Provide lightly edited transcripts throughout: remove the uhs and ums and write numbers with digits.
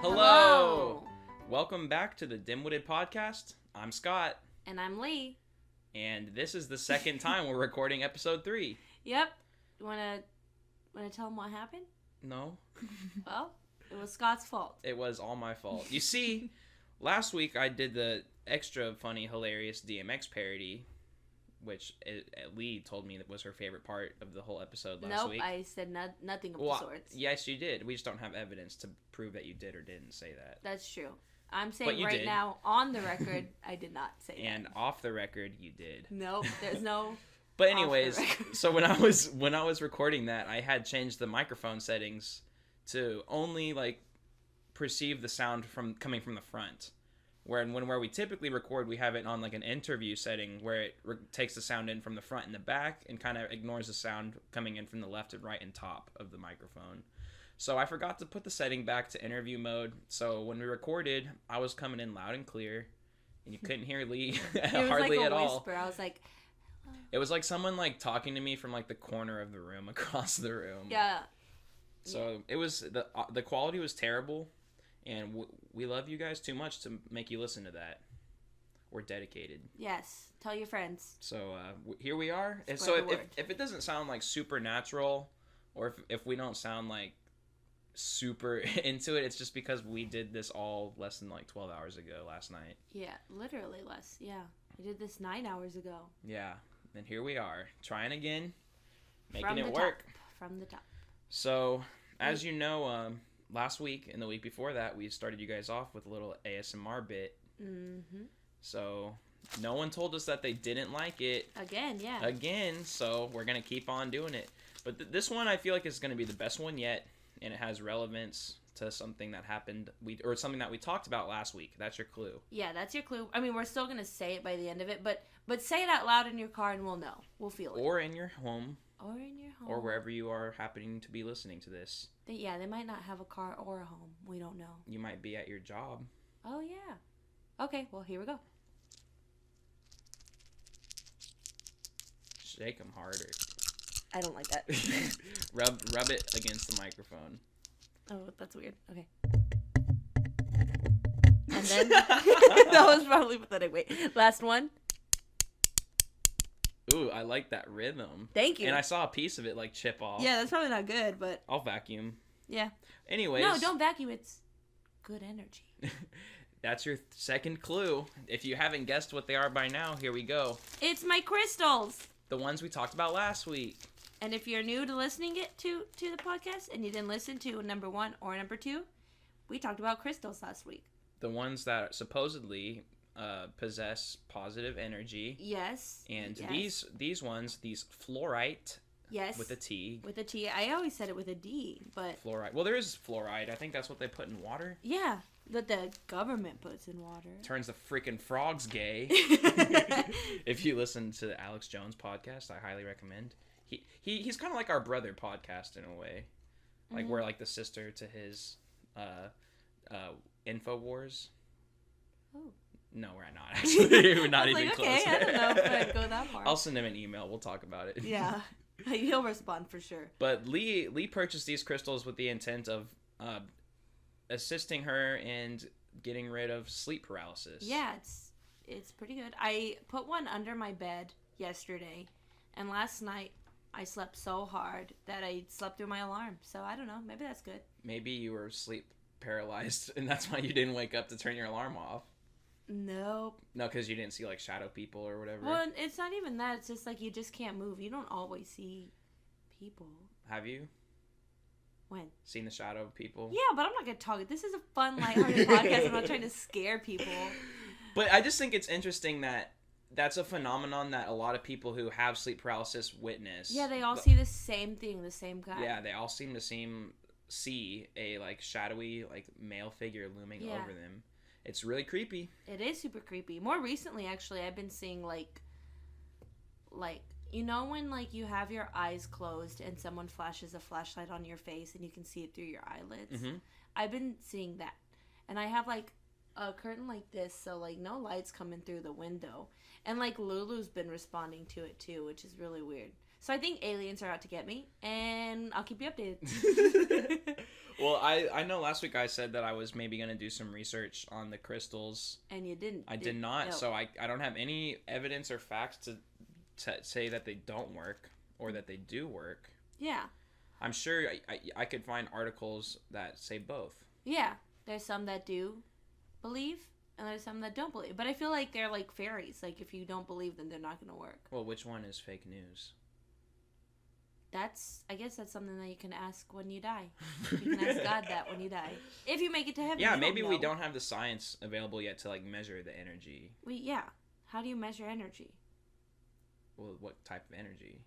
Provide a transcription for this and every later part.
Hello! Welcome back to the Dim-witted podcast. I'm Scott. And I'm Lee. And this is the second time we're recording episode 3. Yep. You wanna tell them what happened? No. Well, it was Scott's fault. It was all my fault. You see, last week I did the extra funny, hilarious DMX parody, which Lee told me that was her favorite part of the whole episode last week. Nope, I said nothing of the sorts. Yes, you did. We just don't have evidence to prove that you did or didn't say that. That's true. I'm saying right now, on the record, I did not say that. And off the record, you did. Nope, there's no... But anyways, so when I was recording that, I had changed the microphone settings to only perceive the sound coming from the front. Where we typically record, we have it on an interview setting where it takes the sound in from the front and the back and kind of ignores the sound coming in from the left and right and top of the microphone. So I forgot to put the setting back to interview mode. So when we recorded, I was coming in loud and clear, and you couldn't hear Lee hardly at all. Whisper. I was like, hello. It was like someone talking to me from the corner of the room across the room. Yeah. So it was the quality was terrible. And we love you guys too much to make you listen to that. We're dedicated. Yes. Tell your friends. So here we are. Spread so the if it doesn't sound supernatural, or if we don't sound super into it, it's just because we did this all less than 12 hours ago last night. Yeah, literally less. Yeah. We did this 9 hours ago. Yeah. And here we are, trying again, making it work. From the top. So, as you know, last week and the week before that, we started you guys off with a little ASMR bit. Mm-hmm. So, no one told us that they didn't like it. Again, so we're going to keep on doing it. But this one, I feel like is going to be the best one yet, and it has relevance to something that happened, or something that we talked about last week. That's your clue. Yeah, that's your clue. I mean, we're still going to say it by the end of it, but say it out loud in your car and we'll know. We'll feel it. Or in your home. Or wherever you are happening to be listening to this. They might not have a car or a home. We don't know. You might be at your job. Oh, yeah. Okay, well, here we go. Shake them harder. I don't like that. rub it against the microphone. Oh, that's weird. Okay. And then... that was probably pathetic. Wait, last one. Ooh, I like that rhythm. Thank you. And I saw a piece of it chip off. Yeah, that's probably not good, but... I'll vacuum. Yeah. Anyways. No, don't vacuum. It's good energy. That's your second clue. If you haven't guessed what they are by now, here we go. It's my crystals. The ones we talked about last week. And if you're new to listening to the podcast and you didn't listen to number 1 or number 2, we talked about crystals last week. The ones that supposedly... possess positive energy. Yes. And yes. these ones, these fluorite. Yes. With a T. With a T. I always said it with a D, but... Fluorite. Well, there is fluoride. I think that's what they put in water. Yeah, that the government puts in water. Turns the freaking frogs gay. If you listen to the Alex Jones podcast, I highly recommend. He's kind of like our brother podcast in a way. We're the sister to his InfoWars. Oh. No, we're not actually. We're not even close. Okay, I don't know if I'd go that far. I'll send him an email. We'll talk about it. Yeah, he'll respond for sure. But Lee purchased these crystals with the intent of assisting her in getting rid of sleep paralysis. Yeah, it's pretty good. I put one under my bed yesterday, and last night I slept so hard that I slept through my alarm. So I don't know. Maybe that's good. Maybe you were sleep paralyzed, and that's why you didn't wake up to turn your alarm off. Nope. No, because you didn't see shadow people or whatever. Well, it's not even that. It's just you just can't move. You don't always see people. Have you? When? Seen the shadow people? Yeah, but I'm not going to talk. This is a fun, lighthearted podcast. I'm not trying to scare people. But I just think it's interesting that that's a phenomenon that a lot of people who have sleep paralysis witness. Yeah, they all see the same thing, the same guy. Yeah, they all seem to see a shadowy male figure looming over them. It's really creepy. It is super creepy. More recently, actually, I've been seeing you know when you have your eyes closed and someone flashes a flashlight on your face and you can see it through your eyelids. Mm-hmm. I've been seeing that, and I have a curtain like this, so no light's coming through the window, and Lulu's been responding to it too, which is really weird. So I think aliens are out to get me, and I'll keep you updated. Well, I know last week I said that I was maybe going to do some research on the crystals. And you didn't. I did not, so I don't have any evidence or facts to say that they don't work or that they do work. Yeah. I'm sure I could find articles that say both. Yeah. There's some that do believe, and there's some that don't believe. But I feel like they're like fairies. Like, if you don't believe them, they're not going to work. Well, which one is fake news? I guess that's something that you can ask when you die. You can ask God that when you die. If you make it to heaven. Yeah, maybe we don't have the science available yet to, like, measure the energy. Yeah. How do you measure energy? Well, what type of energy?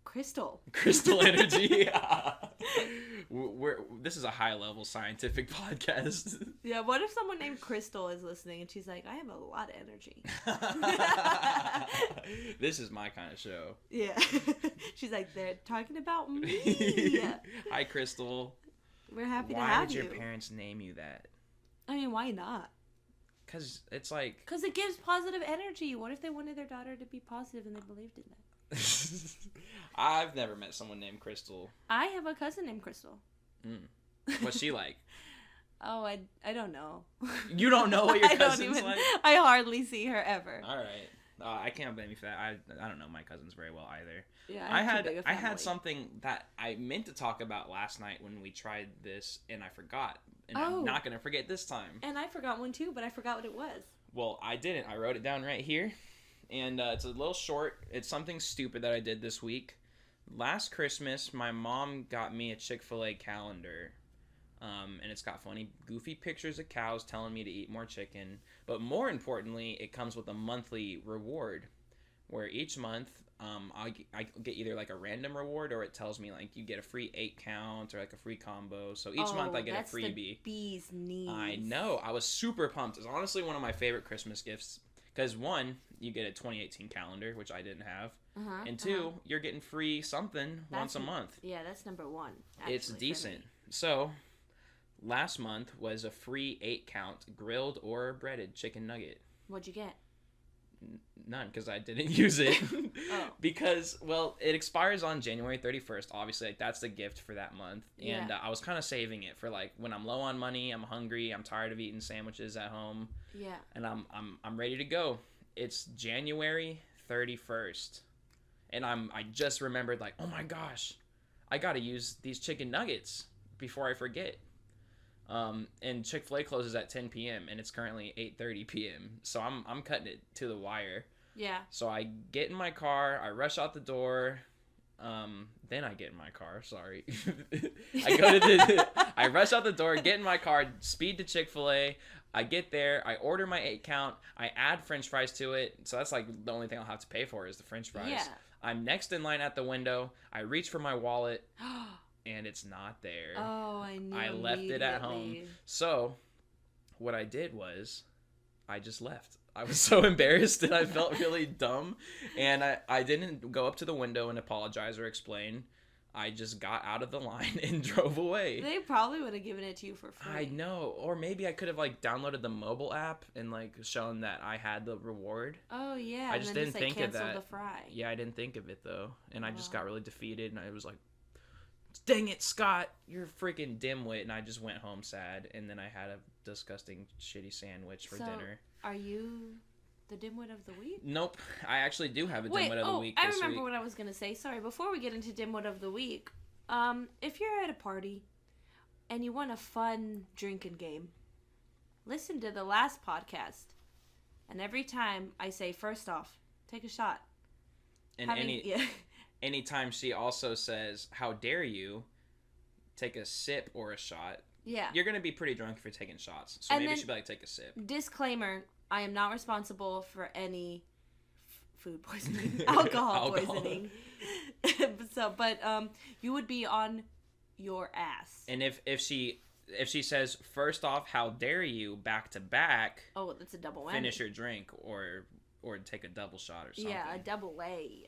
Crystal energy. This is a high-level scientific podcast. Yeah, what if someone named Crystal is listening and she's like, I have a lot of energy. This is my kind of show. Yeah. She's like, they're talking about me. Yeah. Hi, Crystal. We're happy to Why have did you. your parents name you that? I mean, why not? Because it's like... Because it gives positive energy. What if they wanted their daughter to be positive and they believed in that? I've never met someone named Crystal. I have a cousin named Crystal. What's she like? Oh, I don't know. You don't know what your cousin's like? I hardly see her ever. All right. I can't blame you for that. I don't know my cousins very well either. Yeah, I had something that I meant to talk about last night when we tried this, and I forgot. And I'm not going to forget this time. And I forgot one too, but I forgot what it was. Well, I didn't. I wrote it down right here. And it's a little short. It's something stupid that I did this week. Last Christmas, my mom got me a Chick-fil-A calendar. And it's got funny, goofy pictures of cows telling me to eat more chicken. But more importantly, it comes with a monthly reward. Where each month, I get either like a random reward, or it tells me like you get a free 8 count or like a free combo. So each month I get a freebie. The bee's knees. I know. I was super pumped. It's honestly one of my favorite Christmas gifts. Because one, you get a 2018 calendar, which I didn't have. And two, you're getting free something once a month. Yeah, that's number one. Actually, it's decent. So, last month was a free 8 count grilled or breaded chicken nugget. What'd you get? None, because I didn't use it. Oh. Because, well, it expires on January 31st. Obviously, like, that's the gift for that month. And I was kind of saving it for, like, when I'm low on money, I'm hungry, I'm tired of eating sandwiches at home. Yeah. And I'm ready to go. It's January 31st. And I just remembered, like, oh my gosh, I got to use these chicken nuggets before I forget. And Chick-fil-A closes at 10 p.m. and it's currently 8:30 p.m. So I'm cutting it to the wire. Yeah. So I get in my car, I rush out the door. Then I get in my car. Sorry. I rush out the door, get in my car, speed to Chick-fil-A. I get there, I order my 8 count, I add French fries to it. So that's like the only thing I'll have to pay for is the French fries. Yeah. I'm next in line at the window. I reach for my wallet. And it's not there. Oh, I knew. I left it at home. So, what I did was, I just left. I was so embarrassed and I felt really dumb. And I didn't go up to the window and apologize or explain. I just got out of the line and drove away. They probably would have given it to you for free. I know. Or maybe I could have, like, downloaded the mobile app and, like, shown that I had the reward. Oh, yeah. I just didn't think of that. The fry. Yeah, I didn't think of it, though. And I just got really defeated and I was like, dang it, Scott, you're a freaking dimwit. And I just went home sad. And then I had a disgusting, shitty sandwich for dinner. Are you the dimwit of the week? Nope. I actually do have a dimwit of the week this week. I remember what I was going to say. Sorry, before we get into dimwit of the week, if you're at a party and you want a fun drinking game, listen to the last podcast. And every time I say, first off, take a shot. And anytime she also says, how dare you take a sip or a shot, you're going to be pretty drunk if you're taking shots. So maybe she'd be like, take a sip. Disclaimer, I am not responsible for any food poisoning, alcohol poisoning. But you would be on your ass. And if she says, first off, how dare you, back to back. Oh, that's a double whammy. Finish your drink or take a double shot or something. Yeah, a double A.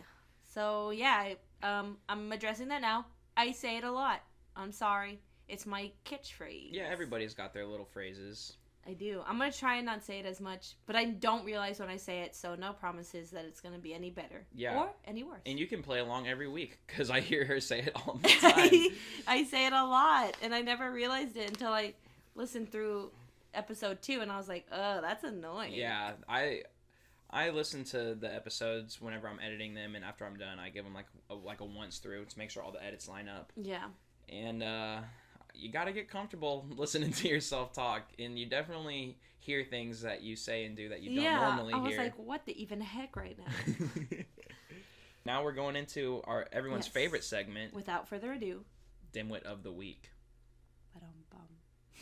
So, yeah, I'm addressing that now. I say it a lot. I'm sorry. It's my catchphrase. Yeah, everybody's got their little phrases. I do. I'm going to try and not say it as much, but I don't realize when I say it, so no promises that it's going to be any better. Yeah. Or any worse. And you can play along every week, because I hear her say it all the time. I say it a lot, and I never realized it until I listened through episode 2, and I was like, oh, that's annoying. Yeah, I listen to the episodes whenever I'm editing them, and after I'm done, I give them like a once through to make sure all the edits line up. Yeah. And you got to get comfortable listening to yourself talk, and you definitely hear things that you say and do that you don't normally hear. I was like, what the even heck right now? Now we're going into our everyone's favorite segment. Without further ado. Dimwit of the Week.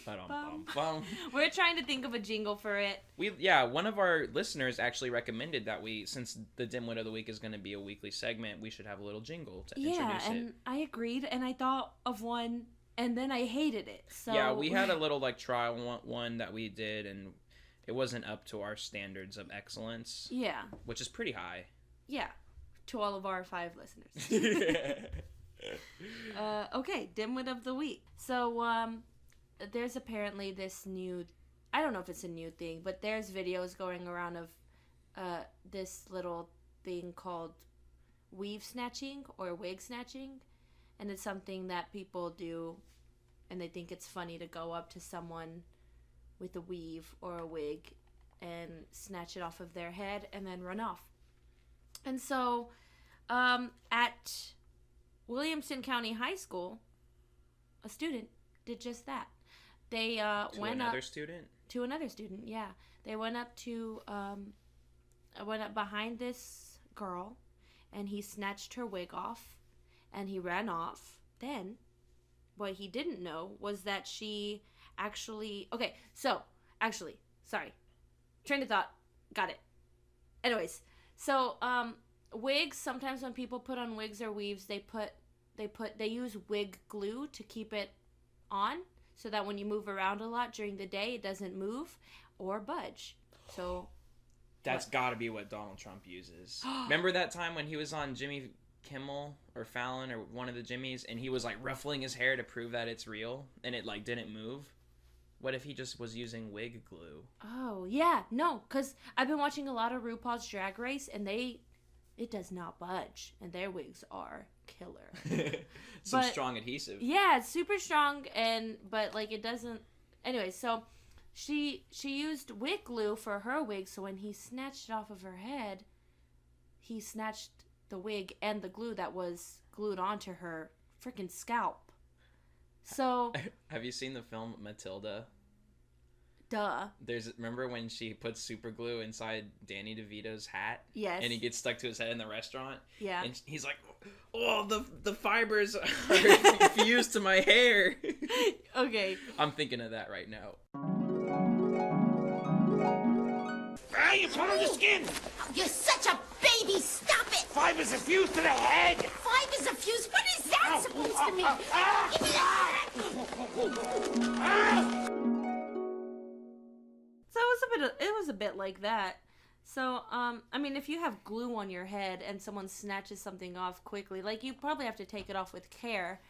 Ba-dum-bum. We're trying to think of a jingle for it. One of our listeners actually recommended that since the Dimwit of the Week is going to be a weekly segment, we should have a little jingle to introduce it. Yeah, and I agreed, and I thought of one, and then I hated it. So yeah, we had a little trial one that we did, and it wasn't up to our standards of excellence. Yeah. Which is pretty high. Yeah, to all of our 5 listeners. Okay, Dimwit of the Week. So, there's apparently this new, I don't know if it's a new thing, but there's videos going around of this little thing called weave snatching or wig snatching, and it's something that people do, and they think it's funny to go up to someone with a weave or a wig and snatch it off of their head and then run off. And so at Williamson County High School, a student did just that. They went up to another student. Yeah, they went up behind this girl, and he snatched her wig off, and he ran off. Then, what he didn't know was that she actually. Okay, so actually, sorry, train of thought. Got it. Anyways, so wigs. Sometimes when people put on wigs or weaves, they use wig glue to keep it on, so that when you move around a lot during the day, it doesn't move or budge. So that's got to be what Donald Trump uses. Remember that time when he was on Jimmy Kimmel or Fallon or one of the Jimmys, and he was ruffling his hair to prove that it's real, and it didn't move? What if he just was using wig glue? Oh, yeah. No, because I've been watching a lot of RuPaul's Drag Race, and it does not budge, and their wigs are killer. Some strong adhesive. Yeah, it's super strong, but it doesn't. Anyway, so she used wig glue for her wig, so when he snatched it off of her head, he snatched the wig and the glue that was glued onto her freaking scalp. So have you seen the film Matilda? Duh. Remember when she puts super glue inside Danny DeVito's hat? Yes. And he gets stuck to his head in the restaurant? Yeah. And he's like, oh, the fibers are fused to my hair. Okay. I'm thinking of that right now. Ah, you put on the skin! You're such a baby! Stop it! Fibers are fused to the head! Fibers are fused? What is that supposed to mean? Give me that! So it was a bit like that. So, I mean, if you have glue on your head and someone snatches something off quickly, you probably have to take it off with care.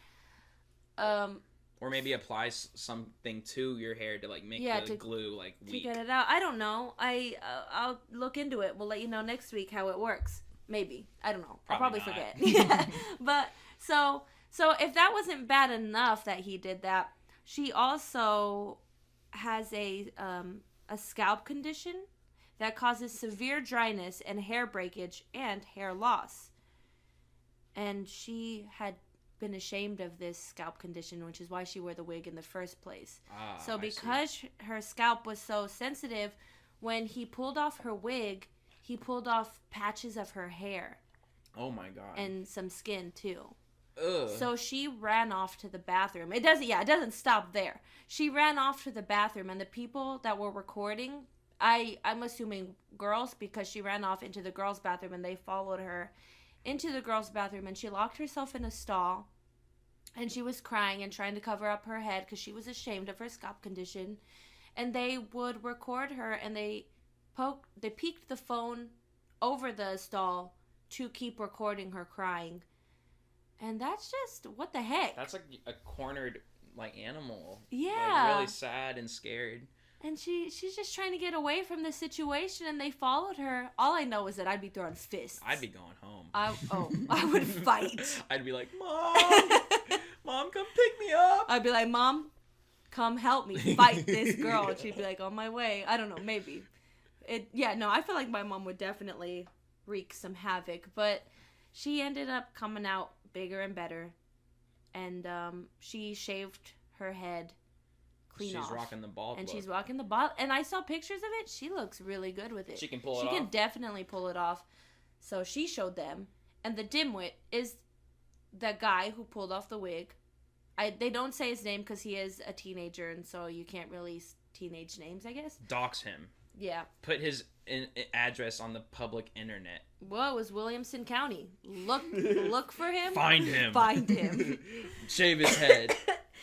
Or maybe apply something to your hair to make the glue weak. To get it out. I don't know. I'll look into it. We'll let you know next week how it works. Maybe. I don't know. I'll probably forget. Yeah. But so if that wasn't bad enough that he did that, she also has a scalp condition that causes severe dryness and hair breakage and hair loss. And she had been ashamed of this scalp condition, which is why she wore the wig in the first place. So because her scalp was so sensitive, when he pulled off her wig, he pulled off patches of her hair. Oh my God. And some skin too. Ugh. So she ran off to the bathroom. It doesn't stop there. She ran off to the bathroom, and the people that were recording, I'm assuming girls, because she ran off into the girls' bathroom and they followed her into the girls' bathroom, and she locked herself in a stall, and she was crying and trying to cover up her head because she was ashamed of her scalp condition. And they would record her, and they peeked the phone over the stall to keep recording her crying. And that's just, what the heck? That's a cornered, animal. Yeah. Really sad and scared. And she's just trying to get away from the situation, and they followed her. All I know is that I'd be throwing fists. I'd be going home. I would fight. I'd be like, Mom, come pick me up. I'd be like, Mom, come help me fight this girl. And she'd be like, on my way. I don't know, maybe. I feel like my mom would definitely wreak some havoc. But she ended up coming out bigger and better. And she shaved her head clean off. She's rocking the bald and look. she's rocking the bald. And I saw pictures of it. She looks really good with it. She can pull it off? She can definitely pull it off. So she showed them. And the dimwit is the guy who pulled off the wig. They don't say his name because he is a teenager, and so you can't release teenage names, I guess. Dox him. Yeah. Put his address on the public internet. Well, it was Williamson County. Look for him. Find him. Find him. Shave his head.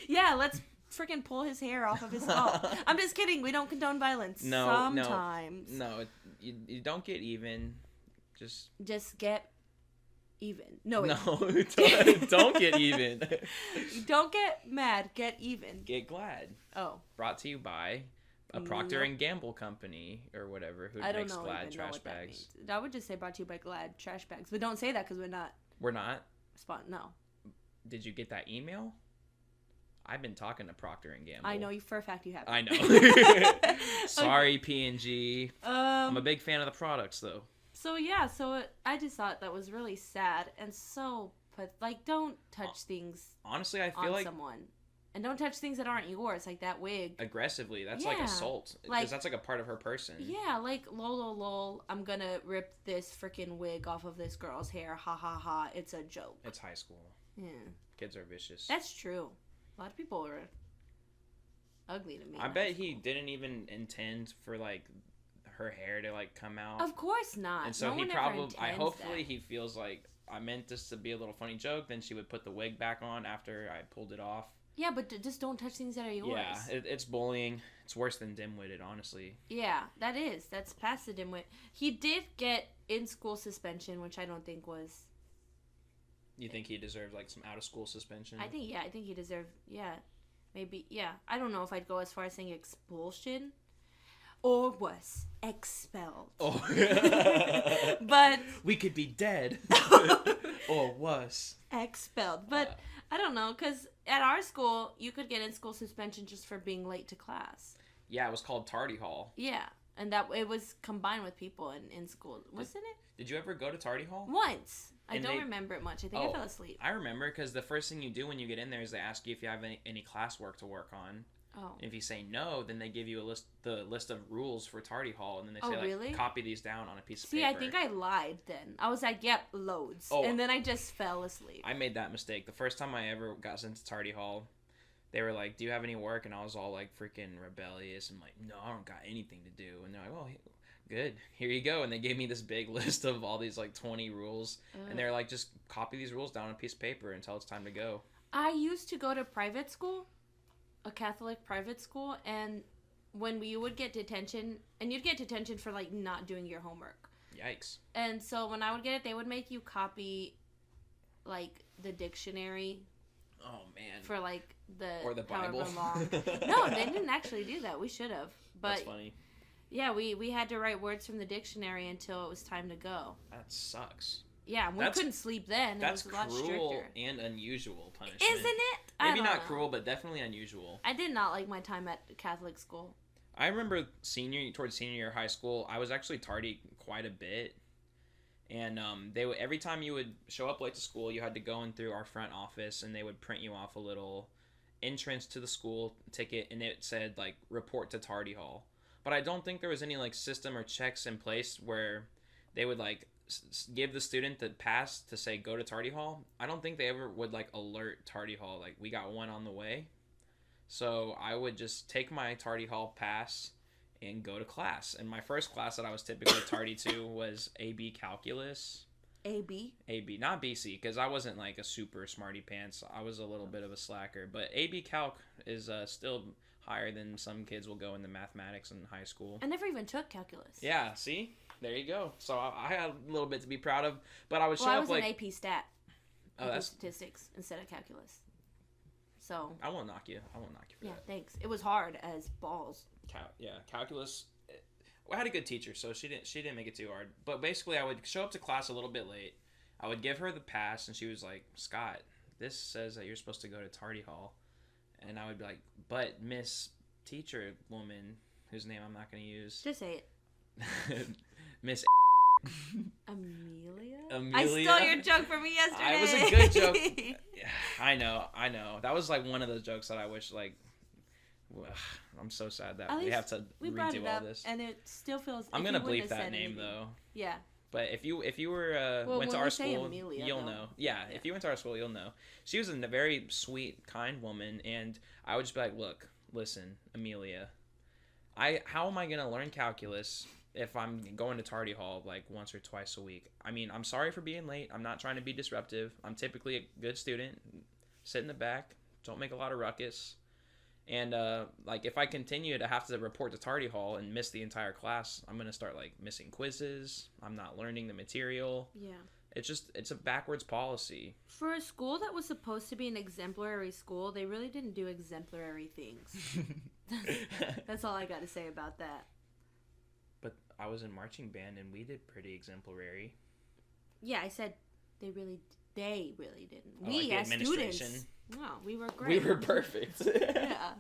Yeah, let's freaking pull his hair off of his skull. I'm just kidding. We don't condone violence. No, sometimes. No, you don't get even. Just get even. No, don't get even. Don't get mad. Get even. Get glad. Oh. Brought to you by a Procter and Gamble company or whatever who makes Glad trash bags. I would just say brought to you by Glad trash bags, but don't say that because we're not. We're not. No. Did you get that email? I've been talking to Procter and Gamble. I know you for a fact you have. I know. Sorry, P&G. I'm a big fan of the products though. So yeah, I just thought that was really sad and so, but like, don't touch things. Honestly, I feel on like someone, and don't touch things that aren't yours, like that wig. Aggressively, that's like assault. Because that's like a part of her person. Yeah, like lol. I'm gonna rip this freaking wig off of this girl's hair. Ha ha ha. It's a joke. It's high school. Yeah. Kids are vicious. That's true. A lot of people are ugly to me. I bet he didn't even intend for like her hair to like come out. Of course not. And so no he one probably, ever hopefully he feels like I meant this to be a little funny joke. Then she would put the wig back on after I pulled it off. Yeah, but just don't touch things that are yours. Yeah, it's bullying. It's worse than dim-witted, honestly. Yeah, that is. That's past the dimwit. He did get in-school suspension, which I don't think was... You think he deserved like some out-of-school suspension? I think he deserved, maybe, I don't know if I'd go as far as saying expulsion. Or worse, expelled. Oh. But... We could be dead. Or worse. Expelled. But I don't know, because at our school, you could get in-school suspension just for being late to class. Yeah, it was called tardy hall. Yeah, and that it was combined with people in school, wasn't it? Did you ever go to tardy hall? Once. I don't remember it much. I think I fell asleep. I remember because the first thing you do when you get in there is they ask you if you have any classwork to work on. Oh. If you say no, then they give you the list of rules for tardy hall, and then they say really? Copy these down on a piece of paper. See, I think I lied then. I was like, yep, loads. Oh. And then I just fell asleep. I made that mistake. The first time I ever got sent to tardy hall, they were like, do you have any work? And I was all like freaking rebellious and like, no, I don't got anything to do. And they're like, oh, good, here you go. And they gave me this big list of all these like 20 rules. And they're like, just copy these rules down on a piece of paper until it's time to go. I used to go to private school, a Catholic private school, and when we would get detention, and you'd get detention for like not doing your homework. Yikes. And so when I would get it, they would make you copy like the dictionary. Oh man. For like or the Bible. Long. No, they didn't actually do that. We should have. But that's funny. Yeah, we had to write words from the dictionary until it was time to go. That sucks. Yeah, we couldn't sleep then. That's it was a lot cruel stricter. and unusual punishment. Isn't it? Maybe not cruel, but definitely unusual. I did not like my time at Catholic school. I remember towards senior year of high school, I was actually tardy quite a bit. And every time you would show up late to school, you had to go in through our front office, and they would print you off a little entrance to the school ticket, and it said like report to tardy hall. But I don't think there was any like system or checks in place where they would like give the student the pass to say go to tardy hall. I don't think they ever would like alert tardy hall like we got one on the way. So I would just take my tardy hall pass and go to class. And my first class that I was typically tardy to was AB Calculus. AB, not BC, because I wasn't like a super smarty pants. I was a little bit of a slacker. But AB Calc is still higher than some kids will go in the mathematics in high school. I never even took calculus. Yeah, see? There you go. So I had a little bit to be proud of. But I would show up like... I was an AP stat. AP statistics instead of calculus. So... I won't knock you for that. Yeah, thanks. It was hard as balls. calculus. I had a good teacher, so she didn't make it too hard. But basically, I would show up to class a little bit late. I would give her the pass, and she was like, "Scott, this says that you're supposed to go to tardy hall," and I would be like, "But Miss Teacher woman, whose name I'm not going to use, Just say it. Miss Amelia? Amelia. I stole your joke from me yesterday. It was a good joke. I know. That was like one of those jokes that I wish like. I'm so sad that we have to redo all this. And it still feels. I'm gonna bleep that name though. Yeah. But if you were went to our school, Amelia, you'll know. Yeah, if you went to our school, you'll know. She was a very sweet, kind woman, and I would just be like, "Look, listen, Amelia, how am I gonna learn calculus if I'm going to tardy hall like once or twice a week? I mean, I'm sorry for being late. I'm not trying to be disruptive. I'm typically a good student. Sit in the back. Don't make a lot of ruckus." And like if I continue to have to report to tardy hall and miss the entire class, I'm gonna start like missing quizzes. I'm not learning the material. Yeah. It's a backwards policy. For a school that was supposed to be an exemplary school, they really didn't do exemplary things. That's all I got to say about that. But I was in marching band and we did pretty exemplary. Yeah, I said they really didn't. Oh, We like as administration? students, no, we were great. We were perfect. Yeah.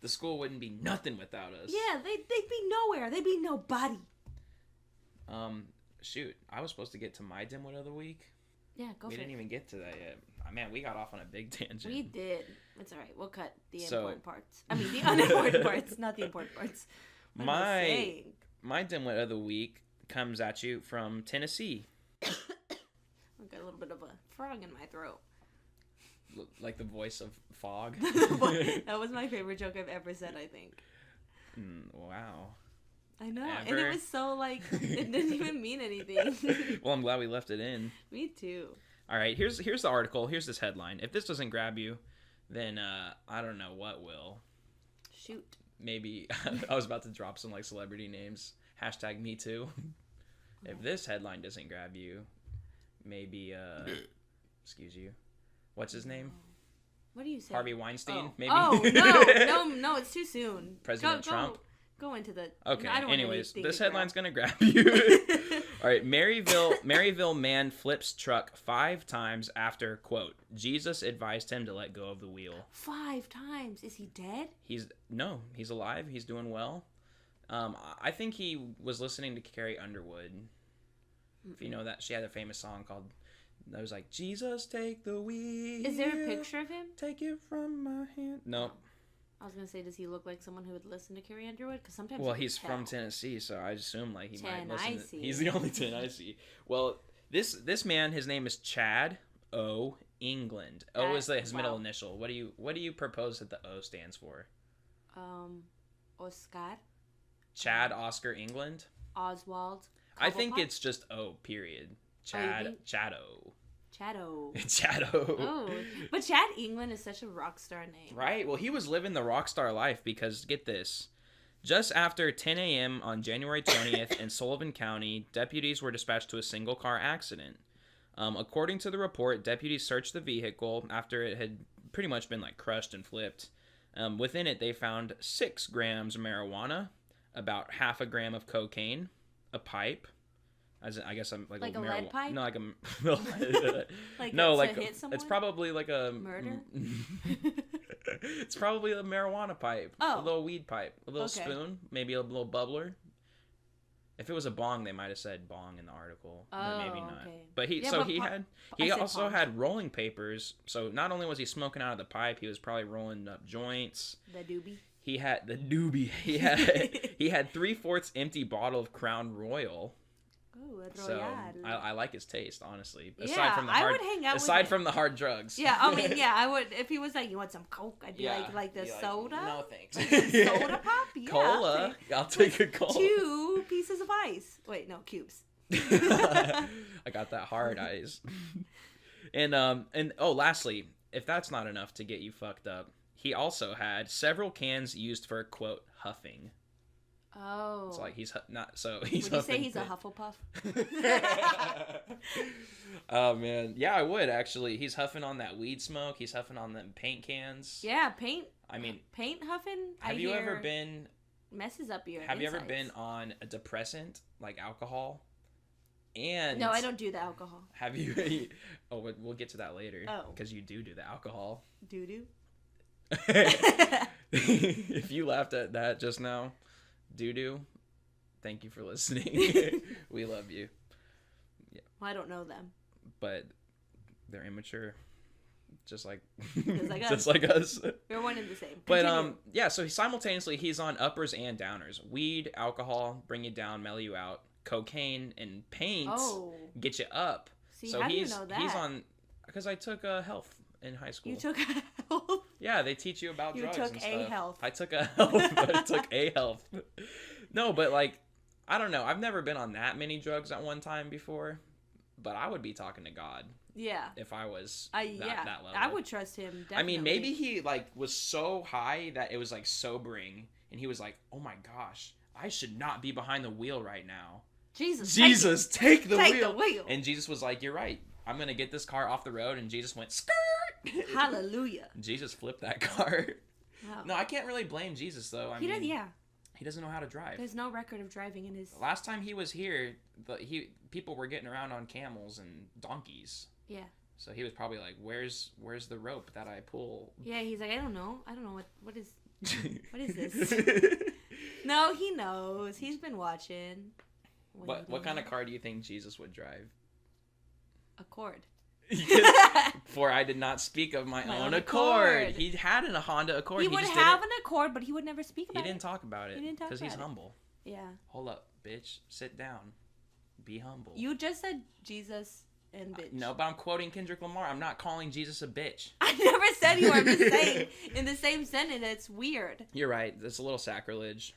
The school wouldn't be nothing without us. Yeah, they'd be nowhere. They'd be nobody. Shoot, I was supposed to get to my Dim-witted of the week. Yeah, go We for didn't it. even get to that yet. Man, we got off on a big tangent. We did. It's all right. We'll cut the So- important parts. I mean, the unimportant parts, not the important parts. What am I My saying? my Dim-witted of the week comes at you from Tennessee. I've got a little bit of a frog in my throat. Like the voice of fog. That was my favorite joke I've ever said, I think. Wow. I know. And Ever? it was so, like, it didn't even mean anything. Well, I'm glad we left it in. Me too. All right, here's the article. Here's this headline. If this doesn't grab you, then I don't know what will. Shoot. Maybe I was about to drop some like celebrity names. # me too. If this headline doesn't grab you, maybe excuse you. What's his name? What do you say? Harvey Weinstein, Oh. maybe. Oh, no, it's too soon. President Trump? Go into the... Okay, I don't want anyways, anything this to headline's grab. going to grab you. All right, Maryville man flips truck 5 times after, quote, Jesus advised him to let go of the wheel. 5 times. Is he dead? He's alive. He's doing well. I think he was listening to Carrie Underwood. If you know that, she had a famous song called, that was like, Jesus, take the wheel. Is there a picture of him? Take it from my hand. No. I was going to say, does he look like someone who would listen to Carrie Underwood? Because sometimes Well, you can he's from tell. Tennessee, so I assume like he might listen. Tennessee. He's the only Tennessee. Well, this man, his name is Chad O. England. O is his middle initial. What do you propose that the O stands for? Oscar. Chad Oscar England. Oswald. I think Cobblepot? it's just O. Period. Oh, you think? Chado. Chado. Chado. Oh, but Chad England is such a rock star name. Right. Well, he was living the rock star life because, get this, just after 10 a.m. on January 20th in Sullivan County, deputies were dispatched to a single-car accident. According to the report, deputies searched the vehicle after it had pretty much been like crushed and flipped. Within it, they found 6 grams of marijuana, about half a gram of cocaine, a pipe. As in, I guess I'm like a lead pipe? No, like a Like no, to like hit someone? it's probably like a Murder? It's probably a marijuana pipe. Oh. A little weed pipe. A little Okay. spoon. Maybe a little bubbler. If it was a bong, they might have said bong in the article. But maybe not. okay. But Yeah, he said also pong. had rolling papers. So not only was he smoking out of the pipe, he was probably rolling up joints. The doobie. He had the doobie. He had 3/4 empty bottle of Crown Royal. Oh, a So Royale. I like his taste, honestly. Yeah, I would hang out with aside him. from the hard drugs. Yeah, I mean, yeah, I would. If he was like, you want some Coke? I'd be Yeah, like the be like, soda? no thanks. Soda pop? Yeah. Cola. I'll take a cola. 2 pieces of ice. Wait, no, cubes. I got that hard eyes. And lastly, if that's not enough to get you fucked up, he also had several cans used for, quote, huffing. Oh. It's like he's not so he's. Would you say huffing he's a thing. Hufflepuff? Oh man, yeah, I would actually. He's huffing on that weed smoke. He's huffing on them paint cans. Yeah, paint. I mean, Paint huffing. have you ever been messes up your Have you ever insides. been on a depressant like alcohol? And No, I don't do the alcohol. Have you? Oh, we'll get to that later. Oh. Because you do the alcohol. Doo-doo. If you laughed at that just now, doo-doo, thank you for listening. We love you. Well, I don't know them. But they're immature. Just like us. just like us. We're one and the same. But Continue. yeah, so simultaneously he's on uppers and downers. Weed, alcohol, bring you down, mellow you out. Cocaine and paint get you up. See, So how do you he's know that? he's on because I took health in high school. You took health. Yeah, they teach you about drugs took and a stuff. health. I took a health. I took a health. No, but like I don't know. I've never been on that many drugs at one time before, but I would be talking to God. Yeah. If I was that level. I would trust him. Definitely. I mean, maybe he like was so high that it was like sobering, and he was like, "Oh my gosh, I should not be behind the wheel right now." Jesus, take the take wheel. the wheel. And Jesus was like, "You're right. I'm gonna get this car off the road." And Jesus went skirt. Hallelujah. Jesus flipped that car. Wow. No, I can't really blame Jesus though. I He mean, does. Yeah. he doesn't know how to drive. There's no record of driving in his. Last time he was here, people were getting around on camels and donkeys. Yeah. So he was probably like, "Where's the rope that I pull?" Yeah. He's like, I don't know what is this. No, he knows. He's been watching. What kind of car do you think Jesus would drive? Accord. For I did not speak of my own accord. accord. He had a Honda Accord. He would just have didn't, an Accord, but he would never speak about He it. didn't talk about it. He didn't talk because he's about it. humble. Yeah. Hold up, bitch. Sit down. Be humble. You just said Jesus and bitch. No, but I'm quoting Kendrick Lamar. I'm not calling Jesus a bitch. I never said you were. I'm just saying in the same sentence. It's weird. You're right. It's a little sacrilege.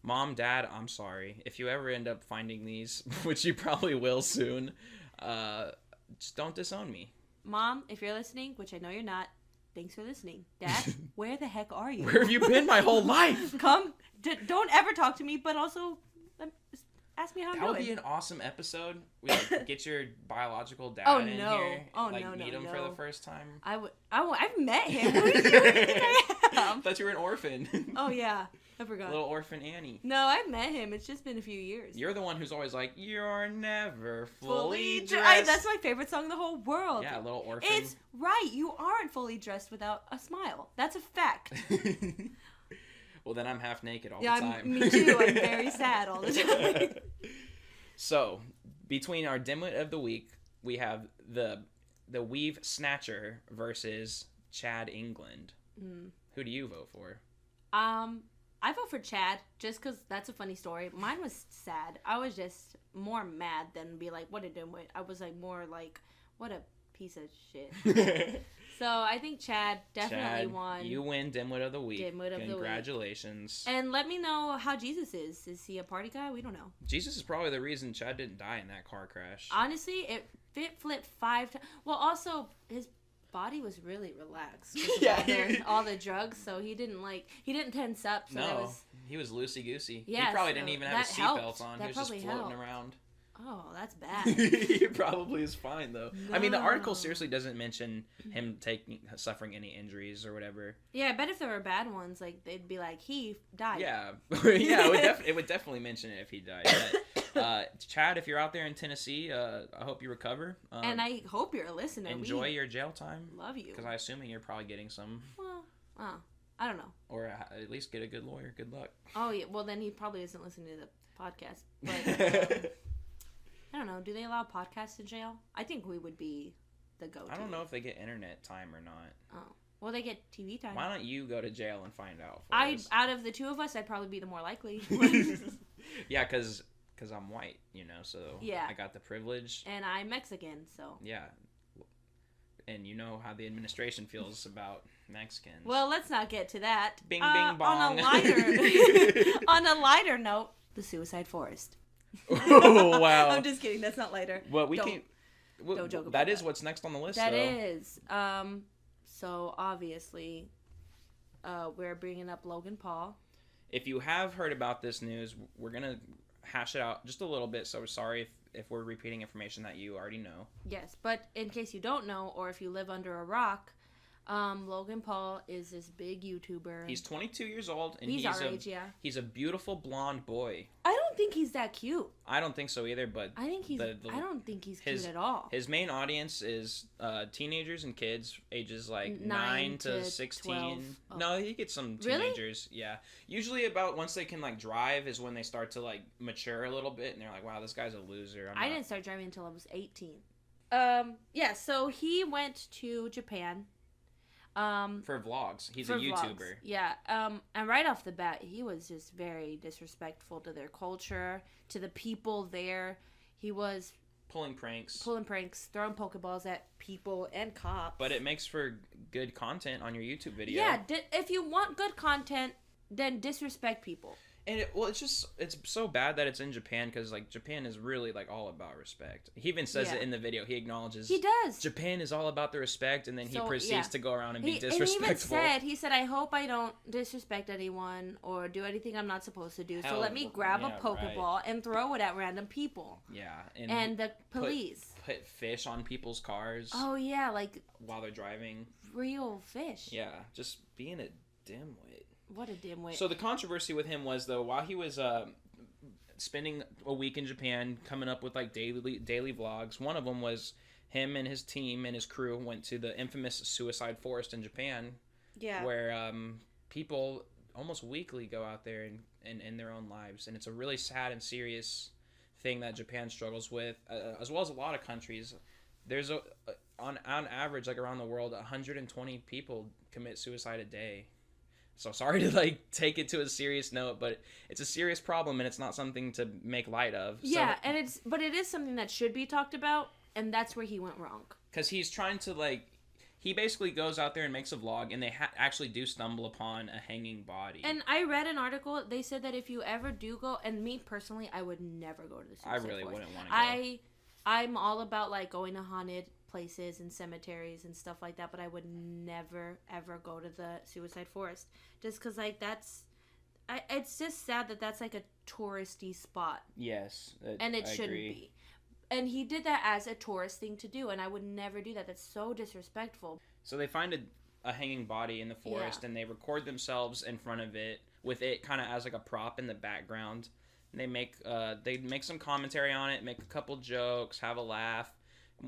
Mom, Dad, I'm sorry. If you ever end up finding these, which you probably will soon, just don't disown me. Mom, if you're listening, which I know you're not, thanks for listening. Dad, where the heck are you? Where have you been my whole life? Come, don't ever talk to me, but also ask me how I'm That would doing. be an awesome episode. We like, get your biological dad Oh, in no. here. Oh, like, no, meet no, him no. for the first time. I've met him. Who do you think I I am? thought you were an orphan. Oh, yeah. I forgot. Little orphan Annie. No, I've met him. It's just been a few years. You're the one who's always like, "You're never fully dressed." That's my favorite song in the whole world. Yeah, little orphan. It's right. You aren't fully dressed without a smile. That's a fact. Well, then I'm half naked all the time. Me too. I'm very sad all the time. So, between our dimwit of the week, we have the Weave Snatcher versus Chad England. Who do you vote for? I vote for Chad just because that's a funny story. Mine was sad. I was just more mad than be like, what a dimwit. I was like more like, what a piece of shit. So I think Chad definitely won. You win Dimwit of the Week. Dimwit of the Week. Congratulations. And let me know how Jesus is. Is he a party guy? We don't know. Jesus is probably the reason Chad didn't die in that car crash. Honestly, it flipped 5 times. Well, also, his body was really relaxed. Yeah, all the drugs, so he didn't tense up. So no, he was loosey-goosey. Yeah, he probably so didn't even have his that helped. seatbelts on. That He was just probably floating helped. around. Oh, that's bad. He probably is fine though. I mean, the article No. seriously doesn't mention him suffering any injuries or whatever. Yeah, I bet if there were bad ones, like they'd be like, he died. Yeah, yeah, it would definitely mention it if he died. But, Chad, if you're out there in Tennessee, I hope you recover. And I hope you're a listener. Enjoy your jail time. Love you. Because I'm assuming you're probably getting some. Well, I don't know. Or at least get a good lawyer. Good luck. Oh yeah. Well, then he probably isn't listening to the podcast. But I don't know. Do they allow podcasts in jail? I think we would be the go-to. I don't know if they get internet time or not. Oh. Well, they get TV time. Why don't you go to jail and find out for us? Out of the two of us, I'd probably be the more likely. Yeah, because I'm white, so Yeah. I got the privilege. And I'm Mexican, so. Yeah. And you know how the administration feels about Mexicans. Well, let's not get to that. Bing, bing, bong. On a lighter note, the suicide forest. Oh, wow. I'm just kidding. That's not lighter. Well, we Don't- can't. don't joke about That is that. what's next on the list, That though. is. So obviously, we're bringing up Logan Paul. If you have heard about this news, we're going to hash it out just a little bit, so sorry if we're repeating information that you already know. Yes, but in case you don't know, or if you live under a rock, Logan Paul is this big YouTuber. He's 22 years old, and he's our age, yeah. He's a beautiful blonde boy. I don't think he's that cute. I don't think so either, but I don't think he's cute at all. His main audience is teenagers and kids, ages like 9 to 16. 12. Oh. No, he gets some teenagers. Really? Yeah. Usually about once they can like drive is when they start to like mature a little bit, and they're like, wow, this guy's a loser. I didn't start driving until I was 18. Yeah, so he went to Japan. For vlogs. He's a YouTuber. Vlogs. Yeah. And right off the bat, he was just very disrespectful to their culture, to the people there. He was pulling pranks, throwing Pokeballs at people and cops. But it makes for good content on your YouTube video. Yeah, if you want good content, then disrespect people. And it's so bad that it's in Japan, because like Japan is really like all about respect. He even says it in the video. He acknowledges he does. Japan is all about the respect, and then he proceeds to go around and be disrespectful. And he said, I hope I don't disrespect anyone or do anything I'm not supposed to do. So let me grab a Pokeball and throw it at random people. Yeah, and the police put fish on people's cars. Oh yeah, like while they're driving. Real fish. Yeah, just being a dimwit. What a dimwit. So the controversy with him was, though, while he was spending a week in Japan, coming up with like daily vlogs, one of them was him and his team and his crew went to the infamous suicide forest in Japan. Yeah. Where people almost weekly go out there and end their own lives. And it's a really sad and serious thing that Japan struggles with, as well as a lot of countries. There's on average, like around the world, 120 people commit suicide a day. So sorry to like take it to a serious note, but it's a serious problem and it's not something to make light of. Yeah, but it is something that should be talked about, and that's where he went wrong. Because he's trying to he basically goes out there and makes a vlog, and they actually do stumble upon a hanging body. And I read an article. They said that if you ever do go, and me personally, I would never go to the suicide forest. Wouldn't want to go. I'm all about like going to haunted places and cemeteries and stuff like that, but I would never ever go to the suicide forest, just because like it's just sad that that's like a touristy spot. Yes, and it shouldn't be. And he did that as a tourist thing to do, and I would never do that. That's so disrespectful. So they find a hanging body in the forest, and they record themselves in front of it with it kind of as like a prop in the background. And they make some commentary on it, make a couple jokes, have a laugh.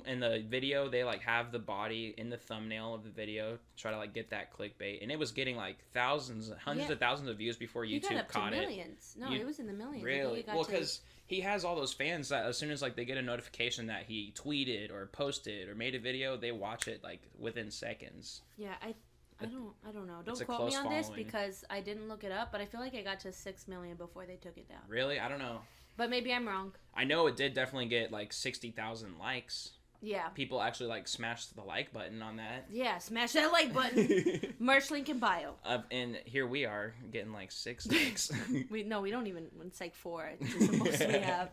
In the video, they like have the body in the thumbnail of the video to try to like get that clickbait, and it was getting like hundreds of thousands of views before YouTube caught it. Millions. No, it was in the millions. Really? Well, because he has all those fans that as soon as like they get a notification that he tweeted or posted or made a video, they watch it like within seconds. Yeah, I don't know. Don't quote me on this because I didn't look it up, but I feel like it got to 6 million before they took it down. Really? I don't know. But maybe I'm wrong. I know it did definitely get like 60,000 likes. Yeah. People actually like smashed the like button on that. Yeah, smash that like button. Merch link in bio. And here we are getting like 6 likes. we don't even. It's like 4. It's the most we have.